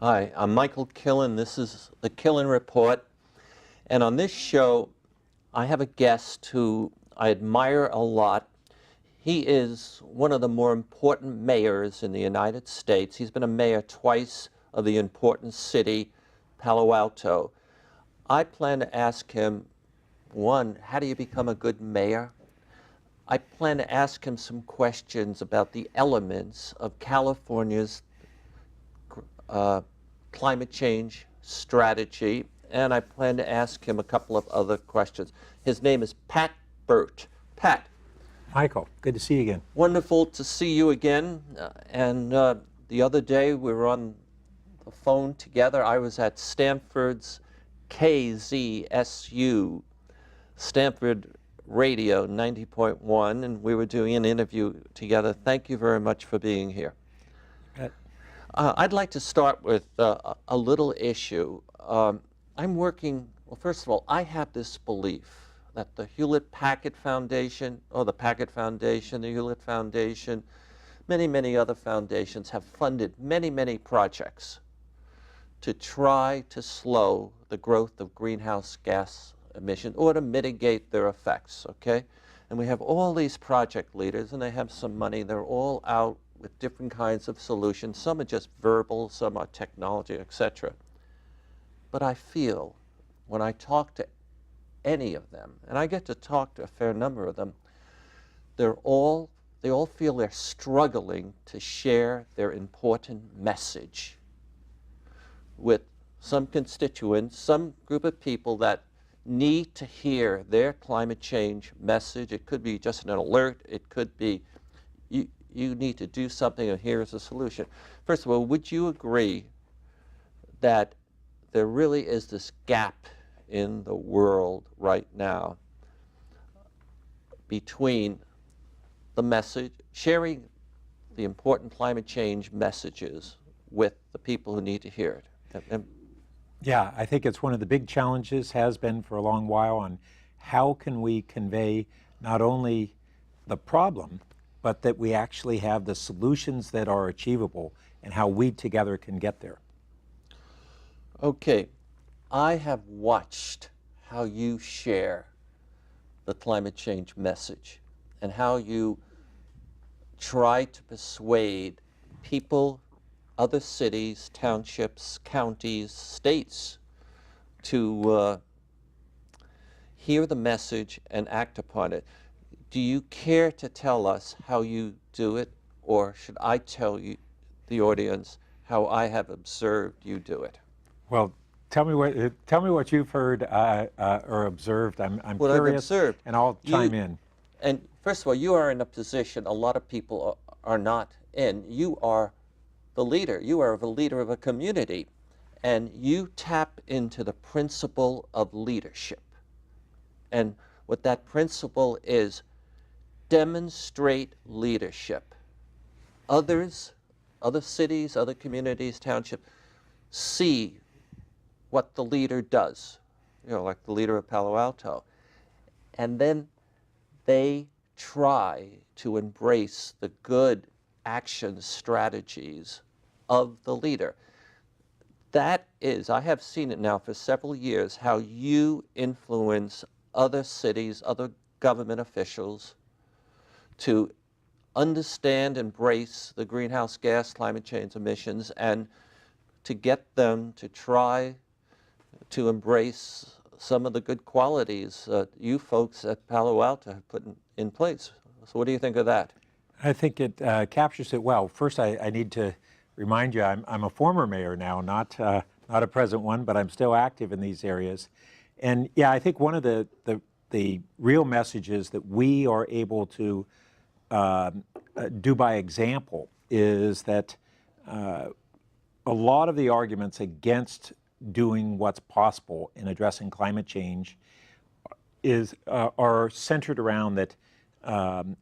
Hi, I'm Michael Killen. This is the Killen Report. And on this show, I have a guest who I admire a lot. He is one of the more important mayors in the United States. He's been a mayor twice of the important city, Palo Alto. I plan to ask him, one, how do you become a good mayor? I plan to ask him some questions about the elements of California's climate change strategy, and I plan to ask him a couple of other questions. His name is Pat Burt. Pat. Michael, good to see you again. Wonderful to see you again. The other day we were on the phone together. I was at Stanford's KZSU, Stanford Radio 90.1, and we were doing an interview together. Thank you very much for being here. I'd like to start with a little issue. I'm working, well, first of all, I have this belief that the Hewlett-Packard Foundation, or the Packard Foundation, the Hewlett Foundation, many other foundations have funded many projects to try to slow the growth of greenhouse gas emissions or to mitigate their effects, okay? And we have all these project leaders, and they have some money. They're all out with different kinds of solutions. Some are just verbal, some are technology, etc. But I feel when I talk to any of them, and I get to talk to a fair number of them, they all feel they're struggling to share their important message with some constituents, some group of people that need to hear their climate change message. It could be just an alert. It could be you need to do something, and here's a solution. First of all, would you agree that there really is this gap in the world right now between the message, sharing the important climate change messages with the people who need to hear it? Yeah, I think it's one of the big challenges, has been for a long while, on how can we convey not only the problem, but that we actually have the solutions that are achievable and how we together can get there. Okay, I have watched how you share the climate change message and how you try to persuade people, other cities, townships, counties, states to hear the message and act upon it. Do you care to tell us how you do it, or should I tell you, the audience, how I have observed you do it? Well, tell me what you've heard or observed. I'm what curious, I've observed, and I'll chime in. And first of all, you are in a position a lot of people are not in. You are the leader. You are the leader of a community, and you tap into the principle of leadership. And what that principle is, demonstrate leadership. Other cities, other communities, townships, see what the leader does, like the leader of Palo Alto. And then they try to embrace the good action strategies of the leader. That is, I have seen it now for several years, how you influence other cities, other government officials to understand, embrace the greenhouse gas climate change emissions, and to get them to try to embrace some of the good qualities you folks at Palo Alto have put in place. So what do you think of that? I think it captures it well. First, I need to remind you, I'm a former mayor now, not a present one, but I'm still active in these areas. And yeah, I think one of the real messages that we are able to do by example is that a lot of the arguments against doing what's possible in addressing climate change are centered around that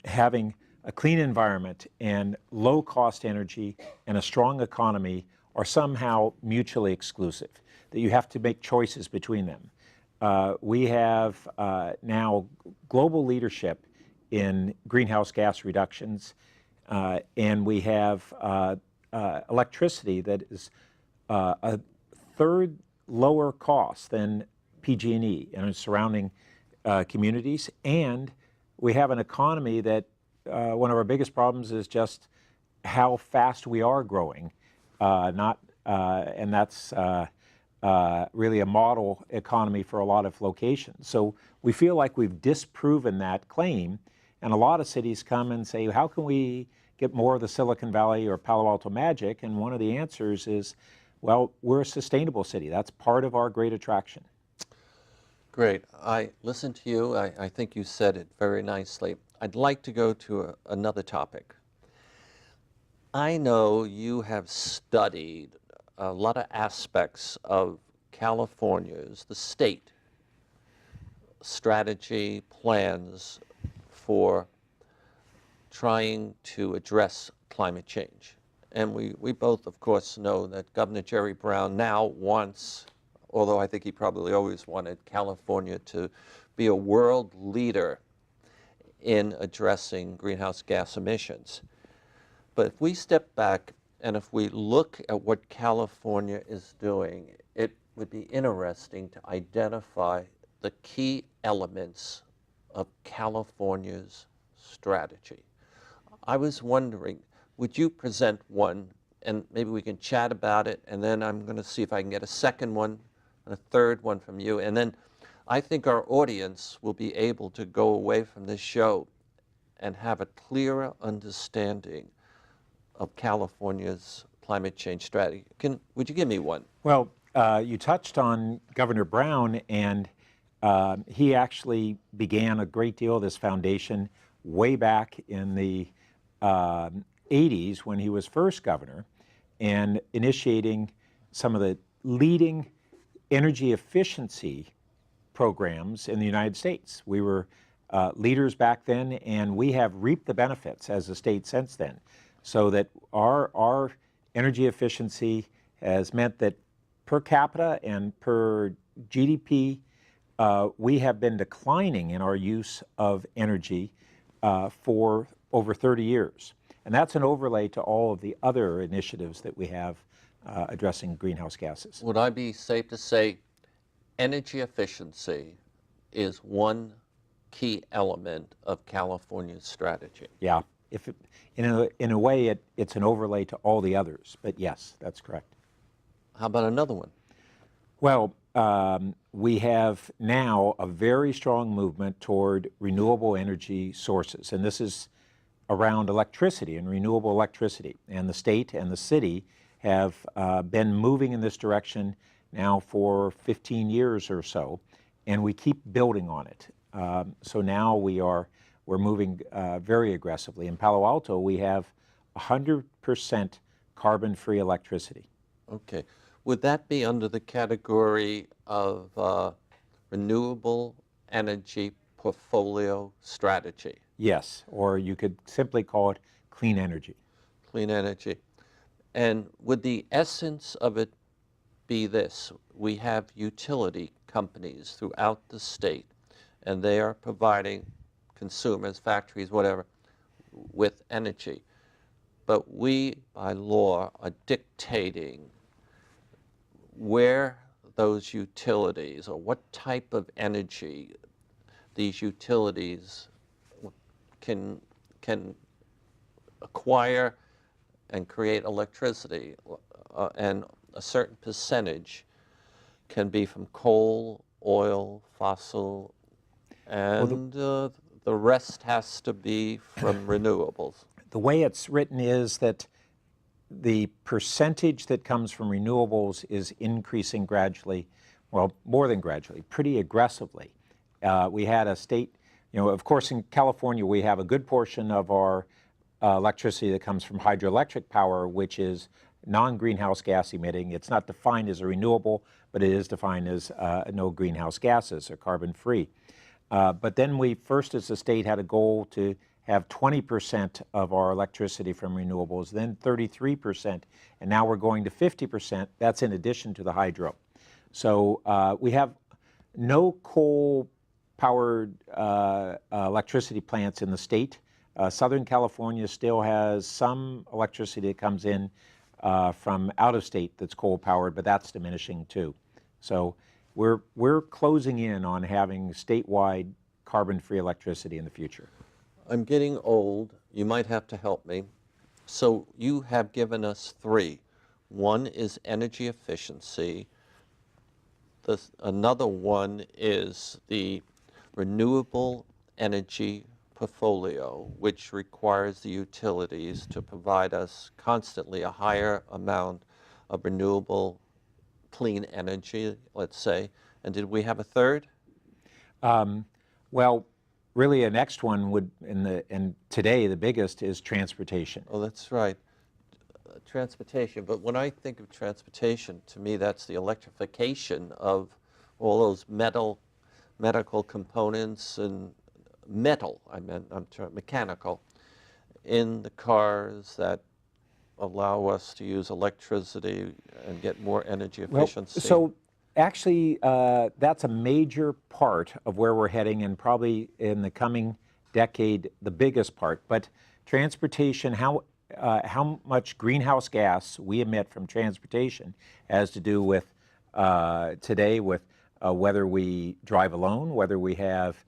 having a clean environment and low-cost energy and a strong economy are somehow mutually exclusive, that you have to make choices between them. We have now global leadership in greenhouse gas reductions, and we have electricity that is a third lower cost than PG&E and its surrounding communities, and we have an economy that one of our biggest problems is just how fast we are growing, and that's really a model economy for a lot of locations. So we feel like we've disproven that claim, and a lot of cities come and say, how can we get more of the Silicon Valley or Palo Alto magic? And one of the answers is, well, we're a sustainable city. That's part of our great attraction. Great. I listened to you. I think you said it very nicely. I'd like to go to another topic. I know you have studied a lot of aspects of California's, the state, strategy, plans for trying to address climate change. And we both, of course, know that Governor Jerry Brown now wants, although I think he probably always wanted, California to be a world leader in addressing greenhouse gas emissions. But if we step back and if we look at what California is doing, it would be interesting to identify the key elements of California's strategy. I was wondering, would you present one, and maybe we can chat about it, and then I'm going to see if I can get a second one and a third one from you, and then I think our audience will be able to go away from this show and have a clearer understanding of California's climate change strategy. Would you give me one? Well, you touched on Governor Brown, and he actually began a great deal of this foundation way back in the 80s when he was first governor, and initiating some of the leading energy efficiency programs in the United States. We were leaders back then, and we have reaped the benefits as a state since then. So that our energy efficiency has meant that per capita and per GDP, we have been declining in our use of energy for over 30 years. And that's an overlay to all of the other initiatives that we have addressing greenhouse gases. Would I be safe to say energy efficiency is one key element of California's strategy? Yeah. In a way, it's an overlay to all the others, but yes, that's correct. How about another one? Well, we have now a very strong movement toward renewable energy sources, and this is around electricity and renewable electricity. And the state and the city have been moving in this direction now for 15 years or so, and we keep building on it. So now we're moving very aggressively. In Palo Alto, we have 100% carbon-free electricity. Okay. Would that be under the category of renewable energy portfolio strategy? Yes, or you could simply call it clean energy. Clean energy. And would the essence of it be this? We have utility companies throughout the state, and they are providing consumers, factories, whatever, with energy. But we, by law, are dictating where those utilities, or what type of energy these utilities can acquire and create electricity, and a certain percentage can be from coal, oil, fossil, and the rest has to be from renewables. The way it's written is that the percentage that comes from renewables is increasing gradually, well, more than gradually, pretty aggressively. We had a state, of course in California we have a good portion of our electricity that comes from hydroelectric power, which is non-greenhouse gas emitting. It's not defined as a renewable, but it is defined as no greenhouse gases or carbon-free. But then we first as a state had a goal to have 20% of our electricity from renewables, then 33%, and now we're going to 50%. That's in addition to the hydro. So we have no coal-powered electricity plants in the state. Southern California still has some electricity that comes in from out of state that's coal powered, but that's diminishing too. So we're closing in on having statewide carbon-free electricity in the future. I'm getting old. You might have to help me. So you have given us three. One is energy efficiency. Another one is the renewable energy portfolio, which requires the utilities to provide us constantly a higher amount of renewable clean energy, let's say. And did we have a third? Well, really a next one would, and today the biggest is transportation. Oh, that's right. Transportation. But when I think of transportation, to me that's the electrification of all those medical components and mechanical in the cars that allow us to use electricity and get more energy efficiency. Well, so actually, that's a major part of where we're heading, and probably in the coming decade, the biggest part. But transportation, how much greenhouse gas we emit from transportation has to do with today with whether we drive alone, whether we have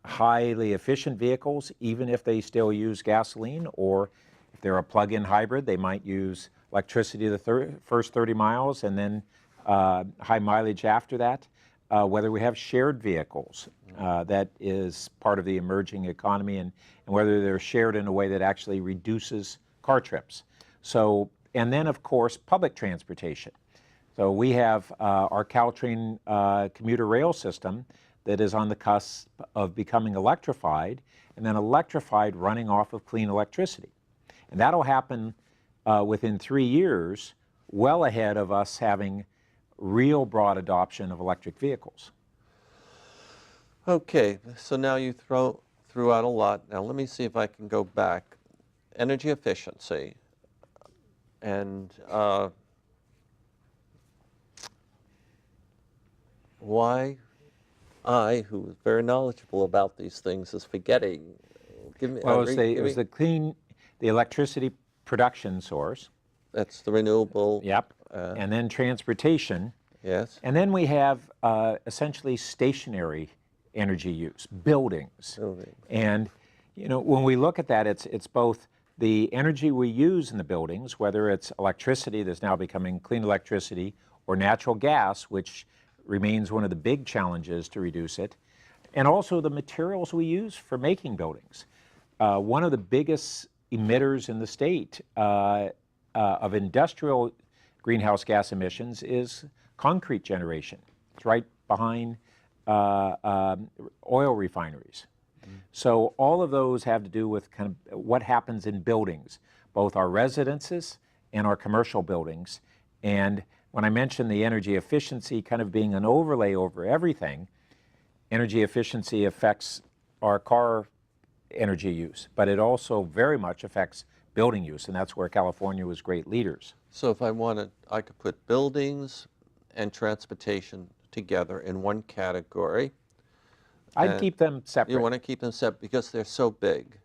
highly efficient vehicles, even if they still use gasoline, or if they're a plug-in hybrid, they might use electricity the first 30 miles and then high mileage after that. Whether we have shared vehicles, that is part of the emerging economy, and whether they're shared in a way that actually reduces car trips. So, and then of course, public transportation. So we have our Caltrain commuter rail system that is on the cusp of becoming electrified, and then electrified running off of clean electricity. And that'll happen within 3 years, well ahead of us having real broad adoption of electric vehicles. Okay, so now you threw out a lot. Now let me see if I can go back. Energy efficiency, and why I, who is very knowledgeable about these things, is forgetting. Give me, well, it was the electricity production source. That's the renewable. Yep. And then transportation. Yes. And then we have essentially stationary energy use, buildings. And you know, when we look at that, it's both the energy we use in the buildings, whether it's electricity that's now becoming clean electricity, or natural gas, which remains one of the big challenges to reduce it, and also the materials we use for making buildings. One of the biggest emitters in the state of industrial greenhouse gas emissions is concrete generation. It's right behind oil refineries. So all of those have to do with kind of what happens in buildings, both our residences and our commercial buildings. And when I mentioned the energy efficiency kind of being an overlay over everything, energy efficiency affects our car energy use, but it also very much affects building use, and that's where California was great leaders. So if I wanted, I could put buildings and transportation together in one category. I'd keep them separate. You want to keep them separate because they're so big.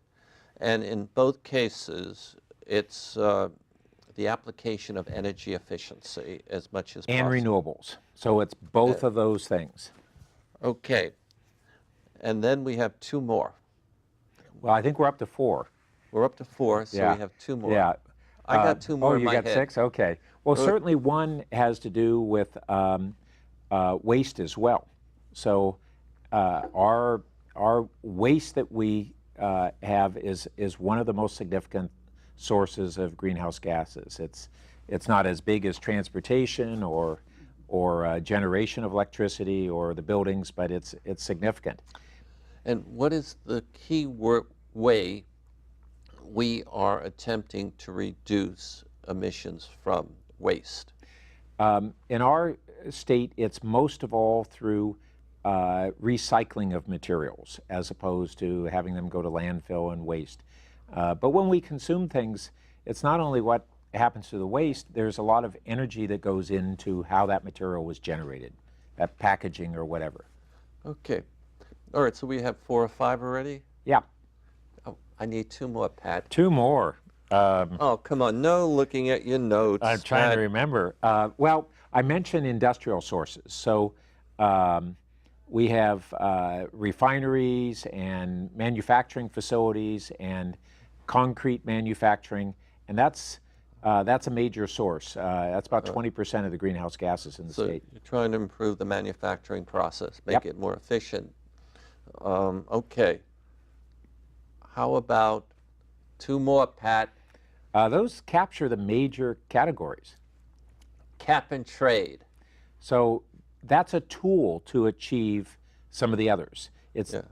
And in both cases, it's the application of energy efficiency as much as and possible. renewables. So it's both of those things. Okay. And then we have two more. Well, I think we're up to 4. We're up to 4, so Yeah. we have 2 more. Yeah. I got 2 more in my head. Oh, you got 6? Okay. Well, certainly one has to do with waste as well. So our waste that we have is one of the most significant sources of greenhouse gases. It's not as big as transportation or generation of electricity or the buildings, but it's significant. And what is the key way we are attempting to reduce emissions from waste? In our state, it's most of all through recycling of materials as opposed to having them go to landfill and waste. But when we consume things, it's not only what happens to the waste, there's a lot of energy that goes into how that material was generated, that packaging or whatever. Okay. All right, so we have 4 or 5 already? Yeah. Oh, I need 2 more, Pat. 2 more. Oh, come on, no looking at your notes. I'm trying to remember. Well, I mentioned industrial sources. So we have refineries and manufacturing facilities and concrete manufacturing, and that's a major source. That's about 20% of the greenhouse gases in the So state. you're trying to improve the manufacturing process, make Yep. it more efficient. Okay. How about two more, Pat? Those capture the major categories. Cap and trade. So that's a tool to achieve some of the others.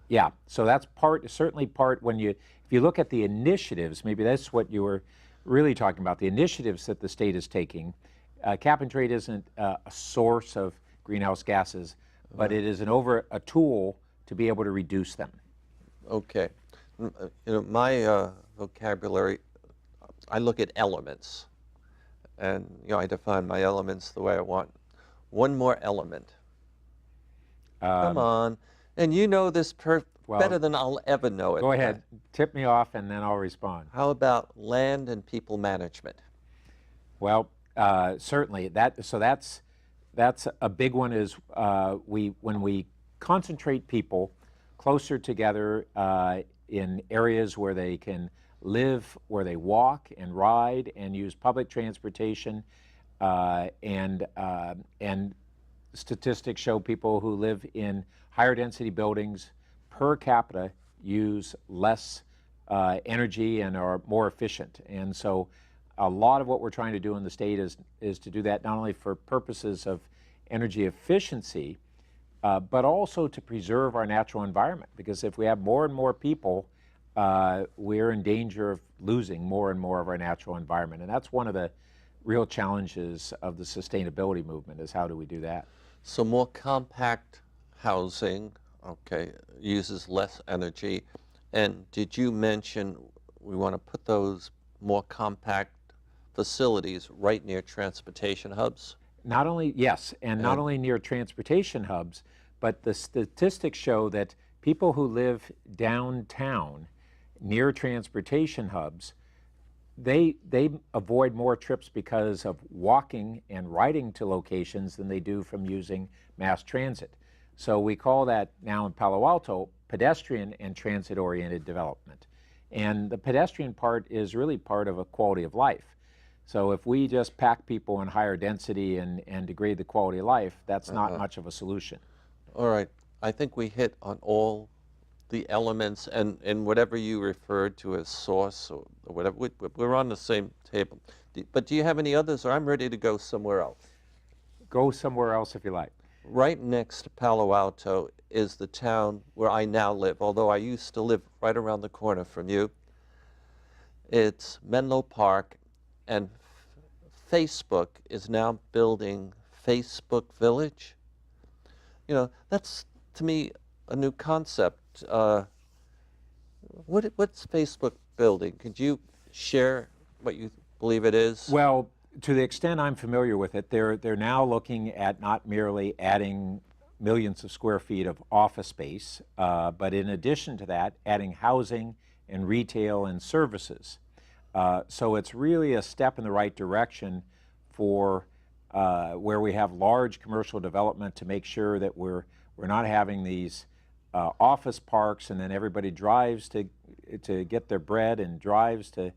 Yeah. So that's certainly part if you look at the initiatives, maybe that's what you were really talking about, the initiatives that the state is taking. Cap and trade isn't a source of greenhouse gases, but it is a tool to be able to reduce them. Okay. My vocabulary, I look at elements, and I define my elements the way I want. One more element. Come on. And you know this better than I'll ever know it. Go ahead. Tip me off, and then I'll respond. How about land and people management? Well, certainly. That's a big one. Is when we concentrate people closer together in areas where they can live, where they walk and ride and use public transportation, and statistics show people who live in higher density buildings per capita use less energy and are more efficient. And so a lot of what we're trying to do in the state is to do that not only for purposes of energy efficiency, but also to preserve our natural environment. Because if we have more and more people, we're in danger of losing more and more of our natural environment. And that's one of the real challenges of the sustainability movement, is how do we do that? So more compact housing, okay, uses less energy. And did you mention we want to put those more compact facilities right near transportation hubs? Not only near transportation hubs, but the statistics show that people who live downtown near transportation hubs, they avoid more trips because of walking and riding to locations than they do from using mass transit. So we call that now in Palo Alto pedestrian and transit-oriented development. And the pedestrian part is really part of a quality of life. So if we just pack people in higher density and degrade the quality of life, that's not much of a solution. All right. I think we hit on all the elements and whatever you referred to as source or whatever. We're on the same table. But do you have any others, or I'm ready to go somewhere else? Go somewhere else if you like. Right next to Palo Alto is the town where I now live, although I used to live right around the corner from you. It's Menlo Park, and Facebook is now building Facebook Village. That's, to me, a new concept. What's Facebook building? Could you share what you believe it is? Well, to the extent I'm familiar with it, they're now looking at not merely adding millions of square feet of office space, but in addition to that, adding housing and retail and services. So it's really a step in the right direction for where we have large commercial development, to make sure that we're not having these office parks and then everybody drives to get their bread and drives to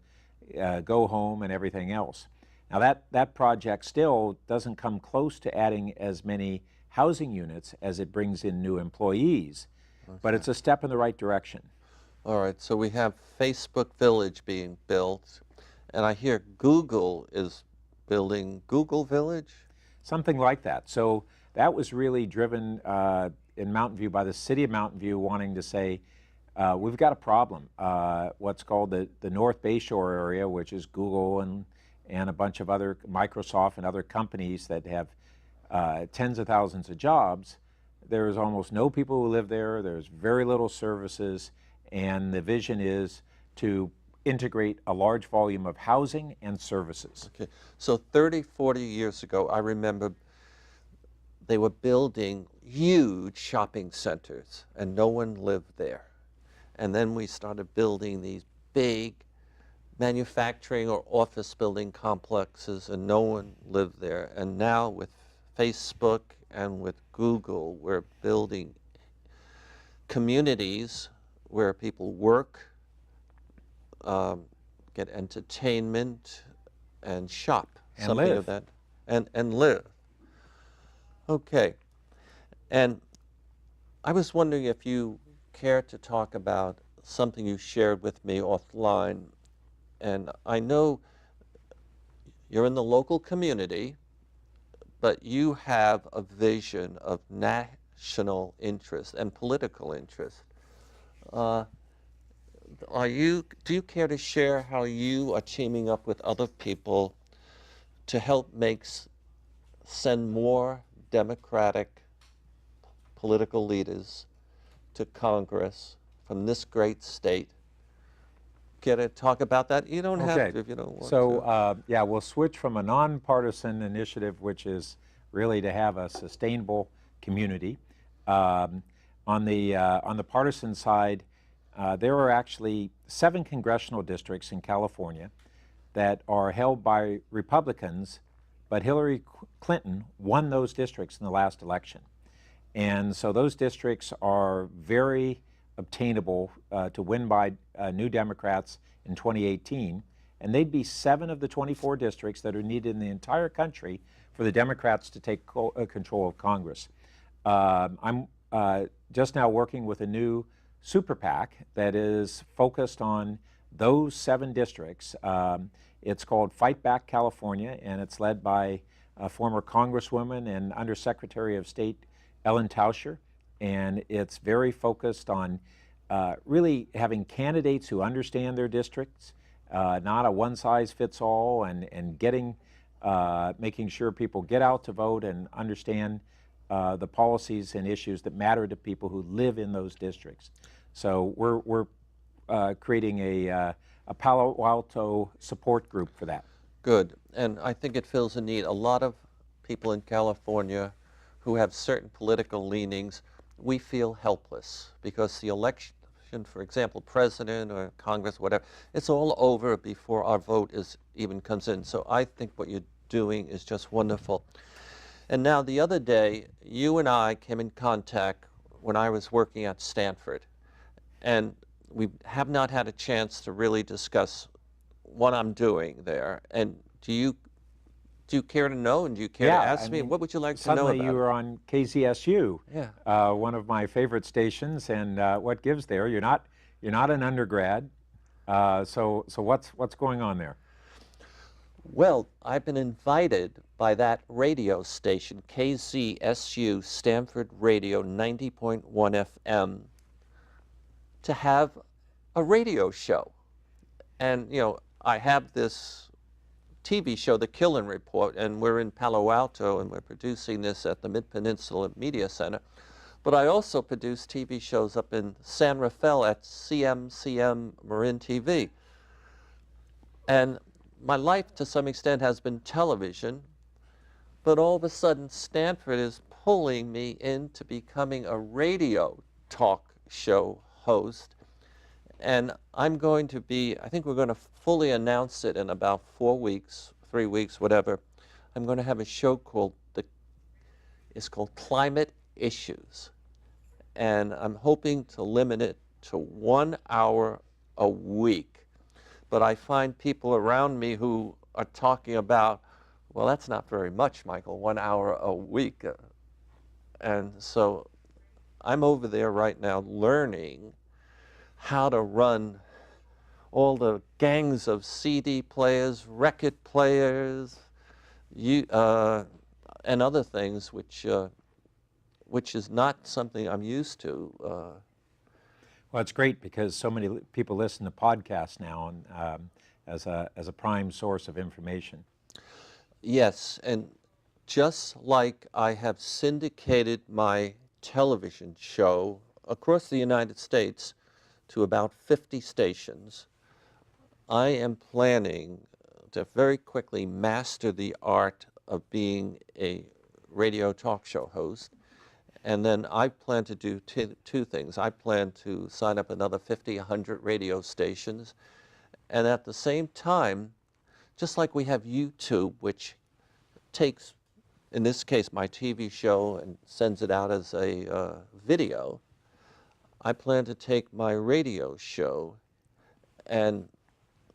go home and everything else. Now that project still doesn't come close to adding as many housing units as it brings in new employees, but it's a step in the right direction. All right, so we have Facebook Village being built, and I hear Google is building Google Village? Something like that. So that was really driven in Mountain View by the city of Mountain View wanting to say, we've got a problem. What's called the North Bayshore area, which is Google and a bunch of other, Microsoft and other companies that have tens of thousands of jobs. There's almost no people who live there. There's very little services. And the vision is to integrate a large volume of housing and services. Okay, so 30, 40 years ago, I remember they were building huge shopping centers and no one lived there. And then we started building these big manufacturing or office building complexes and no one lived there. And now with Facebook and with Google, we're building communities where people work, get entertainment, and shop. And something live. of that. And live. Okay. And I was wondering if you care to talk about something you shared with me offline. And I know you're in the local community, but you have a vision of national interest and political interest. Do you care to share how you are teaming up with other people to help send more Democratic political leaders to Congress from this great state? Care to talk about that? You don't have to if you don't want to. So, yeah, we'll switch from a nonpartisan initiative, which is really to have a sustainable community. On the partisan side, there are actually 7 congressional districts in California that are held by Republicans, but Hillary Clinton won those districts in the last election. And so those districts are very obtainable to win by New Democrats in 2018, and they'd be 7 of the 24 districts that are needed in the entire country for the Democrats to take control of Congress. I'm just now working with a new super PAC that is focused on those 7 districts. It's called Fight Back California, and it's led by a former Congresswoman and Undersecretary of State Ellen Tauscher, and it's very focused on really having candidates who understand their districts, not a one-size-fits-all, and making sure people get out to vote and understand the policies and issues that matter to people who live in those districts. So we're creating a Palo Alto support group for that. Good, and I think it fills a need. A lot of people in California who have certain political leanings, we feel helpless because the election, for example, president or Congress, whatever, it's all over before our vote even comes in. So I think what you're doing is just wonderful. And now the other day, you and I came in contact when I was working at Stanford. And we have not had a chance to really discuss what I'm doing there. And do you care to know, and do you care to ask me? What would you like to know about? Suddenly you were on KZSU, yeah. One of my favorite stations, and what gives there? You're not an undergrad, so what's going on there? Well, I've been invited by that radio station, KZSU, Stanford Radio 90.1 FM, to have a radio show. And, you know, I have this TV show, The Killen Report, and we're in Palo Alto, and we're producing this at the Mid-Peninsula Media Center. But I also produce TV shows up in San Rafael at CMCM Marin TV. And my life, to some extent, has been television, but all of a sudden, Stanford is pulling me into becoming a radio talk show host. And I'm going to be, I think we're going to fully announce it in about 4 weeks, 3 weeks, whatever. I'm going to have a show called, it's called Climate Issues. And I'm hoping to limit it to 1 hour a week. But I find people around me who are talking about, well, that's not very much, Michael, 1 hour a week. And so I'm over there right now learning how to run all the gangs of CD players, record players, and other things, which is not something I'm used to. Well, it's great because so many people listen to podcasts now, and as a prime source of information. Yes, and just like I have syndicated my television show across the United States to about 50 stations, I am planning to very quickly master the art of being a radio talk show host. And then I plan to do two things. I plan to sign up another 50, 100 radio stations And at the same time, just like we have YouTube, which takes, in this case, my TV show and sends it out as a video, I plan to take my radio show and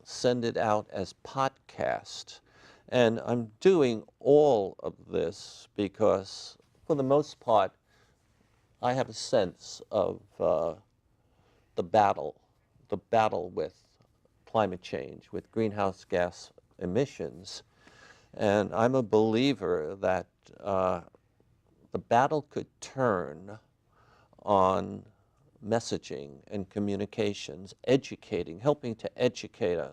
send it out as podcast. And I'm doing all of this because, for the most part, I have a sense of the battle with climate change, with greenhouse gas emissions. And I'm a believer that the battle could turn on messaging and communications, educating, helping to educate a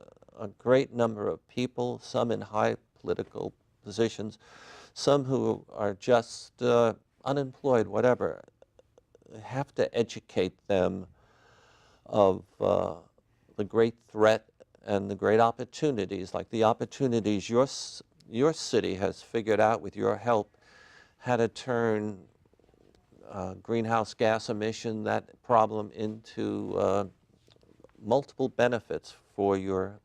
great number of people, some in high political positions, some who are just unemployed, whatever. Have to educate them of the great threat and the great opportunities, like the opportunities your city has figured out with your help, how to turn greenhouse gas emission, that problem, into multiple benefits for your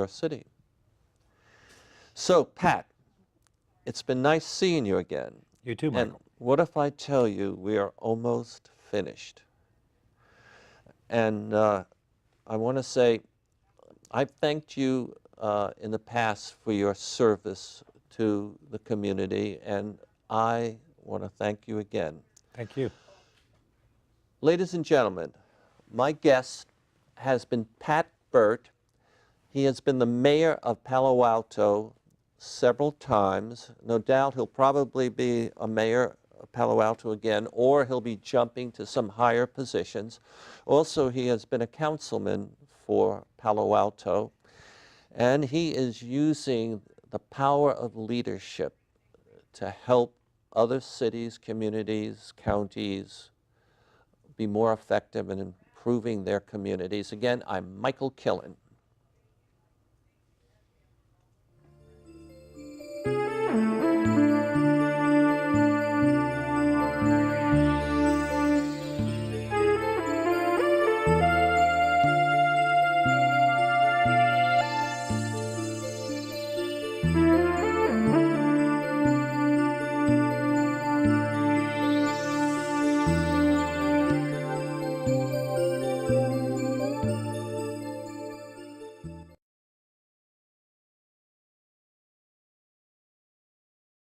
city. So, Pat, it's been nice seeing you again. You too, Michael. And what if I tell you we are almost finished? And I want to say, I've thanked you in the past for your service to the community, and I want to thank you again. Thank you. Ladies and gentlemen, my guest has been Pat Burt. He has been the mayor of Palo Alto several times. No doubt he'll probably be a mayor of Palo Alto again, or he'll be jumping to some higher positions. Also, he has been a councilman for Palo Alto, and he is using the power of leadership to help other cities, communities, counties be more effective in improving their communities. Again, I'm Michael Killen.